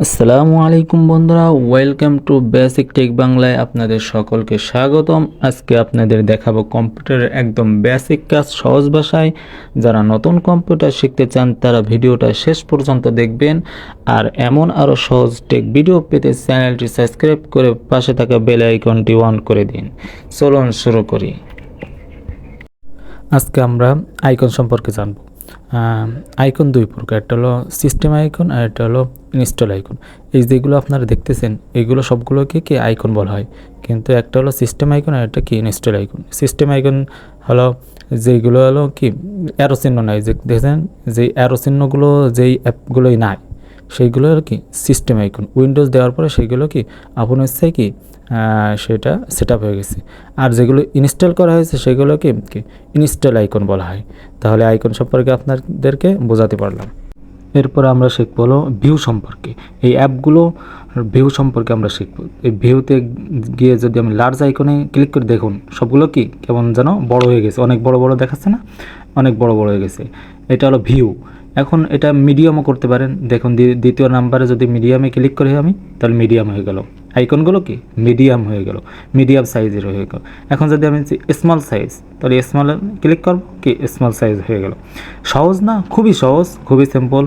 আসসালামু আলাইকুম বন্ধুরা, ওয়েলকাম টু বেসিক টেক বাংলায় আপনাদের সকলকে স্বাগতম। আজকে আপনাদের দেখাবো কম্পিউটারের একদম বেসিক কাজ সহজ ভাষায়। যারা নতুন কম্পিউটার শিখতে চান তারা ভিডিওটা শেষ পর্যন্ত দেখবেন। আর এমন আরও সহজ টেক ভিডিও পেতে চ্যানেলটি সাবস্ক্রাইব করে পাশে থাকা বেল আইকনটি অন করে দিন। চলুন শুরু করি। আজকে আমরা আইকন সম্পর্কে জানব। আইকন দুই প্রকার, একটা হলো সিস্টেম আইকন আর একটা হলো ইনস্টল আইকন। এই যেগুলো আপনারা দেখতেছেন এগুলো সবগুলোকে কি আইকন বলা হয়, কিন্তু একটা হলো সিস্টেম আইকন আর একটা কি ইনস্টল আইকন। সিস্টেম আইকন হলো যেগুলো হলো কি অ্যারো চিহ্ন নাই, যে দেখেন যে অ্যারো চিহ্নগুলো যেই অ্যাপগুলোই নাই সেইগুলো আর কি সিস্টেম আইকন। উইন্ডোজ দেওয়ার পরে সেইগুলো কি আপন ইচ্ছায় কি সেটা সেট আপ হয়ে গেছে। আর যেগুলো ইনস্টল করা হয়েছে সেগুলোকে কি ইনস্টল আইকন বলা হয়। তাহলে আইকন সম্পর্কে আপনাদেরকে বোঝাতে পারলাম। এরপর আমরা শিখব হলো ভিউ সম্পর্কে। এই অ্যাপগুলো ভিউ সম্পর্কে আমরা শিখব। এই ভিউতে গিয়ে যদি আমি লার্জ আইকনে ক্লিক করে দেখুন সবগুলো কি কেমন যেন বড় হয়ে গেছে, অনেক বড় বড় দেখাচ্ছে না, অনেক বড় বড় হয়ে গেছে। এটা হলো ভিউ। এখন এটা মিডিয়ামও করতে পারেন। দেখুন দ্বিতীয় নাম্বারে যদি মিডিয়ামে ক্লিক করি আমি, তাহলে মিডিয়াম হয়ে গেল। আইকনগুলো কি মিডিয়াম হয়ে গেল, মিডিয়াম সাইজের হয়ে গেল। এখন যদি আমি স্মল সাইজ, তাহলে স্মল ক্লিক করব কি স্মল সাইজ হয়ে গেল। সহজ না? খুবই সহজ, খুবই সিম্পল।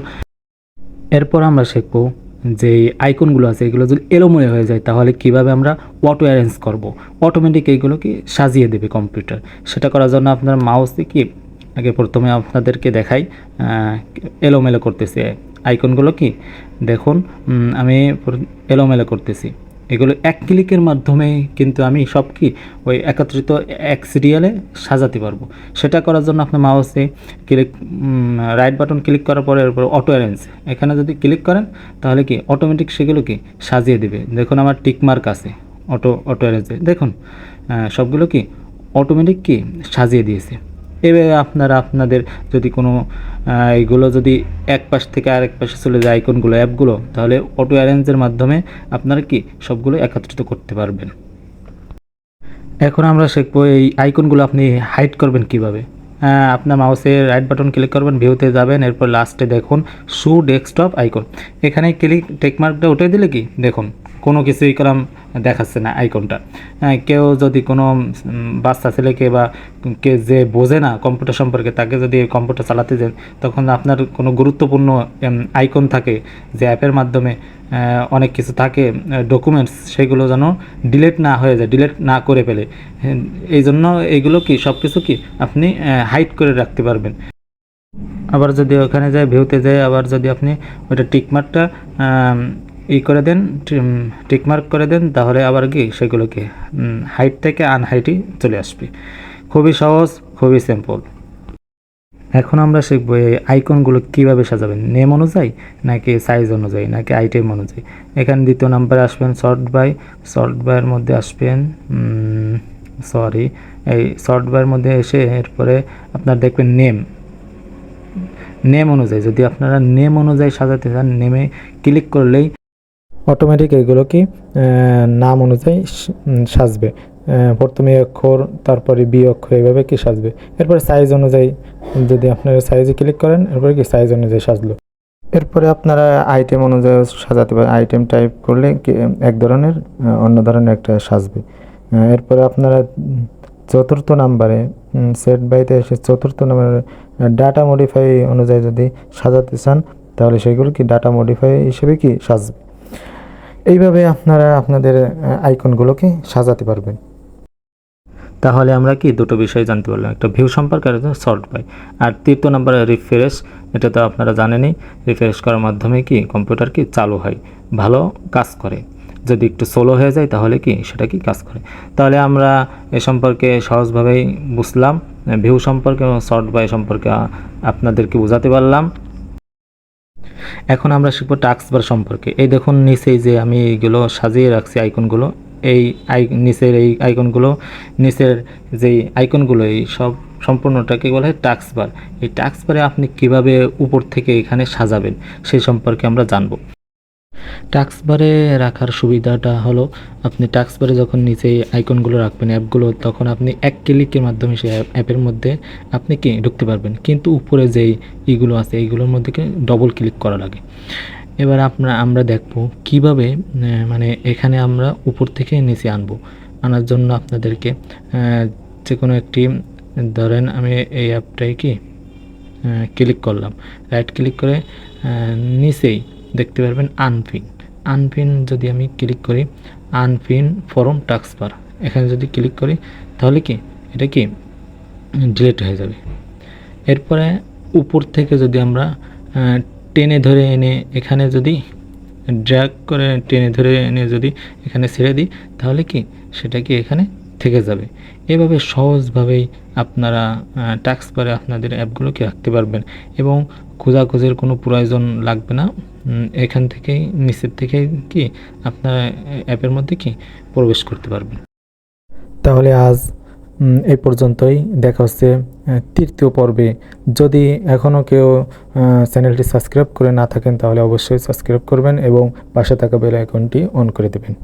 এরপর আমরা শিখব যে আইকনগুলো আছে এগুলো যদি এলোমেলো হয়ে যায় তাহলে কিভাবে আমরা অটো অ্যারেঞ্জ করব। অটোমেটিক এইগুলো কি সাজিয়ে দেবে কম্পিউটার। সেটা করার জন্য আপনার মাউসে কি আগে প্রথমে আপনাদেরকে দেখাই এলোমেলো করতেছি আইকনগুলো কি দেখুন। আমি এলোমেলো করতেছি, এগুলো এক ক্লিকের মাধ্যমে কিন্তু আমি সব কি ওই একত্রিত এক সিরিয়ালে সাজাতে পারবো। সেটা করার জন্য আপনার মাউসে ক্লিক রাইট বাটন ক্লিক করার পরে এরপর অটো অ্যারেঞ্জ এখানে যদি ক্লিক করেন তাহলে কি অটোমেটিক সেগুলো কি সাজিয়ে দেবে। দেখুন আমার টিকমার্ক আছে অটো অ্যারেঞ্জে, দেখুন সবগুলো কি অটোমেটিক কি সাজিয়ে দিয়েছে। এভাবে আপনারা আপনাদের যদি কোনো এইগুলো যদি এক পাশ থেকে আরেক পাশে চলে যায় আইকনগুলো অ্যাপগুলো, তাহলে অটো অ্যারেঞ্জের মাধ্যমে আপনারা কি সবগুলো একত্রিত করতে পারবেন। এখন আমরা শিখবো এই আইকনগুলো আপনি হাইড করবেন কিভাবে। আপনার মাউসে রাইট বাটন ক্লিক করবেন, ভিউতে যাবেন, এরপর লাস্টে দেখুন শো ডেস্কটপ আইকন। এখানে ক্লিক টেকমার্কটা উঠে দিলে কি দেখুন কোনো কিছুই কলাম দেখাচ্ছে না আইকনটা। কেউ যদি কোনো বাচ্চা ছেলেকে বা কে যে বোঝে না কম্পিউটার সম্পর্কে তাকে যদি কম্পিউটার চালাতে দেন, তখন আপনার কোনো গুরুত্বপূর্ণ আইকন থাকে যে অ্যাপের মাধ্যমে অনেক কিছু থাকে ডকুমেন্টস, সেগুলো যেন ডিলিট না হয়ে যায়, ডিলিট না করে ফেলে। এই জন্য এইগুলো কি সব কিছু কি আপনি হাইড করে রাখতে পারবেন। আবার যদি ওখানে যায় ভিউতে যায়, আবার যদি আপনি ওইটা টিকমার্কটা করে দেন, টিকমার্ক করে দেন, তাহলে আবার কি সেগুলোকে হাইট থেকে আনহাইটই চলে আসবে। খুবই সহজ, খুবই সিম্পল। এখন আমরা শিখবো এই আইকনগুলো কীভাবে সাজাবেন, নেম অনুযায়ী নাকি সাইজ অনুযায়ী নাকি আইটেম অনুযায়ী। এখানে দ্বিতীয় নাম্বারে আসবেন শর্ট বাইয়ের মধ্যে আসবেন, এই শর্ট বাইয়ের মধ্যে এসে এরপরে আপনার দেখবেন নেম অনুযায়ী। যদি আপনারা নেম অনুযায়ী সাজাতে চান, নেমে ক্লিক করলেই অটোমেটিক এগুলো কি নাম অনুযায়ী সাজবে। প্রথমে অক্ষর, তারপরে বি অক্ষর, এইভাবে কি সাজবে। এরপরে সাইজ অনুযায়ী যদি আপনারা সাইজে ক্লিক করেন, এরপরে কি সাইজ অনুযায়ী সাজলো। এরপরে আপনারা আইটেম অনুযায়ী সাজাতে পারেন। আইটেম টাইপ করলে কি এক ধরনের অন্য ধরনের একটা সাজবে। এরপরে আপনারা চতুর্থ নাম্বারে সেট বাইতে এসে চতুর্থ নাম্বারে ডাটা মডিফাই অনুযায়ী যদি সাজাতে চান, তাহলে সেগুলো কি ডাটা মডিফাই হিসেবে কি সাজবে। এইভাবে আপনারা আপনাদের আইকনগুলোকে সাজাতে পারবেন। তাহলে আমরা কি দুটো বিষয় জানতে পারলাম, একটা ভিউ সম্পর্কে আর একটা শর্ট বাই। আর তৃতীয় নাম্বারে রিফ্রেশ, এটা তো আপনারা জানেনই, রিফ্রেশ করার মাধ্যমে কি কম্পিউটার কি চালু হয়, ভালো কাজ করে। যদি একটু স্লো হয়ে যায় তাহলে কি সেটা কি কাজ করে। তাহলে আমরা এ সম্পর্কে সহজভাবেই বুঝলাম, ভিউ সম্পর্কে এবং শর্ট বাই সম্পর্কে আপনাদেরকে বোঝাতে পারলাম। এখন আমরা শিখবো টাস্ক বার সম্পর্কে। এই দেখুন নিচেই যে আমি এইগুলো সাজিয়ে রাখছি আইকনগুলো, এই নিচের এই আইকনগুলো, নিচের যেই আইকনগুলো এই সব সম্পূর্ণটাকে বলা হয় টাস্ক বার। এই টাস্ক বারে আপনি কিভাবে উপর থেকে এখানে সাজাবেন সেই সম্পর্কে আমরা জানবো। টাস্ক বারে রাখার সুবিধাটা হলো আপনি টাস্ক বারে যখন নিচে আইকনগুলো রাখবেন অ্যাপগুলো, তখন আপনি এক ক্লিকের মাধ্যমে সেই অ্যাপের মধ্যে আপনি কি ঢুকতে পারবেন। কিন্তু উপরে যেই ইগুলো আছে এইগুলোর মধ্যে ডবল ক্লিক করা লাগে। এবার আমরা দেখব কিভাবে মানে এখানে আমরা উপর থেকে নিচে আনার জন্য আপনাদেরকে যে কোনো একটি ধরেন আমি এই অ্যাপটাই ক্লিক করলাম, রাইট ক্লিক করে নিচেই দেখতে পারবেন আনপিন যদি আমি ক্লিক করি, আনপিন ফরম ট্রান্সফার, এখানে যদি ক্লিক করি তাহলে এটা ডিলিট হয়ে যাবে। এরপরে উপর থেকে যদি আমরা টেনে ধরে এনে এখানে যদি ড্র্যাগ করে টেনে ধরে এনে যদি এখানে ছেড়ে দিই তাহলে সেটা এখানে থেকে যাবে। এভাবে সহজভাবেই আপনারা টাস্কবারে আপনাদের অ্যাপগুলোকে রাখতে পারবেন এবং খোঁজাখুঁজির কোনো প্রয়োজন লাগবে না। এখান থেকেই নিচের থেকেই আপনারা অ্যাপের মধ্যে প্রবেশ করতে পারবেন। তাহলে আজ এই পর্যন্তই, দেখা হচ্ছে তৃতীয় পর্বে। যদি এখনও কেউ চ্যানেলটি সাবস্ক্রাইব করে না থাকেন তাহলে অবশ্যই সাবস্ক্রাইব করবেন এবং পাশে থাকা বেল আইকনটি অন করে দেবেন।